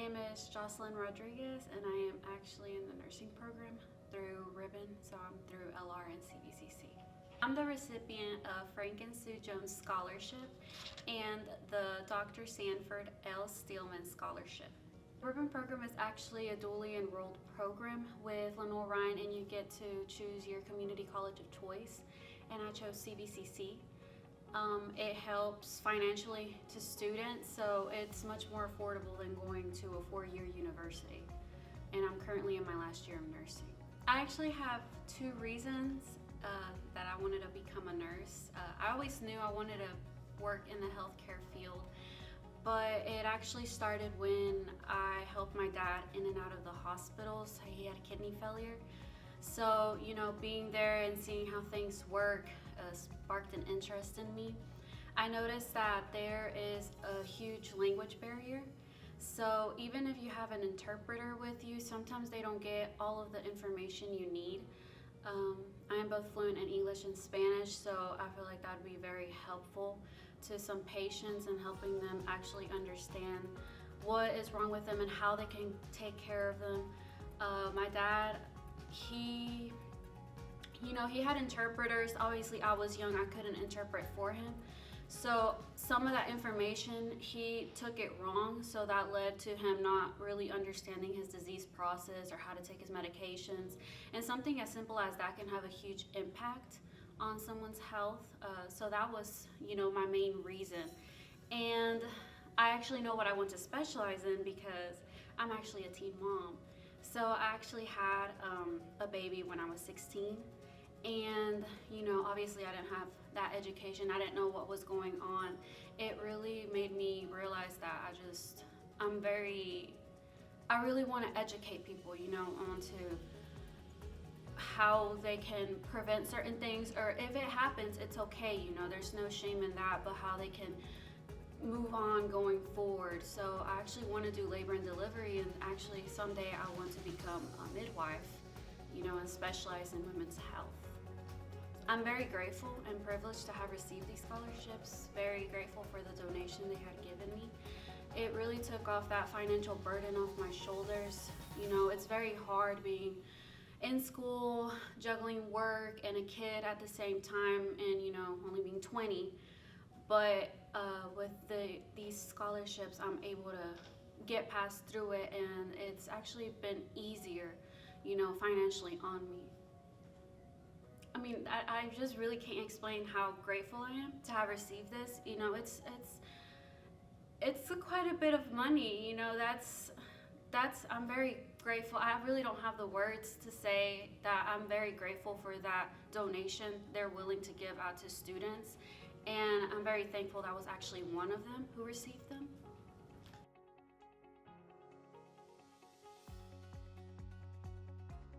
name is Jocelyn Rodriquez, and I am actually in the nursing program through Ribbon, so I'm through LR and CVCC. I'm the recipient of Frank and Sue Jones Scholarship and the Dr. Sanford L. Steelman Scholarship. The Ribbon program is actually a dually enrolled program with Lenore Ryan, and you get to choose your community college of choice, and I chose CVCC. It helps financially to students, so it's much more affordable than going to a four-year university. And I'm currently in my last year of nursing. I actually have two reasons that I wanted to become a nurse. I always knew I wanted to work in the healthcare field, but it actually started when I helped my dad in and out of the hospitals. He had kidney failure. So, being there and seeing how things work sparked an interest in me. I noticed that there is a huge language barrier. So even if you have an interpreter with you, sometimes they don't get all of the information you need. I am both fluent in English and Spanish, so I feel like that would be very helpful to some patients and helping them actually understand what is wrong with them and how they can take care of them. My dad, he had interpreters. Obviously, I was young, I couldn't interpret for him. So some of that information, he took it wrong, so that led to him not really understanding his disease process or how to take his medications. And something as simple as that can have a huge impact on someone's health. So that was, my main reason. And I actually know what I want to specialize in because I'm actually a teen mom. So I actually had a baby when I was 16. And, obviously I didn't have that education. I didn't know what was going on. It really made me realize that I really want to educate people, onto how they can prevent certain things, or if it happens, it's okay, there's no shame in that, but how they can move on going forward. So I actually want to do labor and delivery, and actually someday I want to become a midwife, and specialize in women's health. I'm very grateful and privileged to have received these scholarships, very grateful for the donation they had given me. It really took off that financial burden off my shoulders. It's very hard being in school, juggling work and a kid at the same time, and only being 20. But with these scholarships, I'm able to get past through it, and it's actually been easier, financially on me. I mean, I just really can't explain how grateful I am to have received this. It's quite a bit of money. I'm very grateful. I really don't have the words to say that I'm very grateful for that donation they're willing to give out to students, and I'm very thankful that I was actually one of them who received them.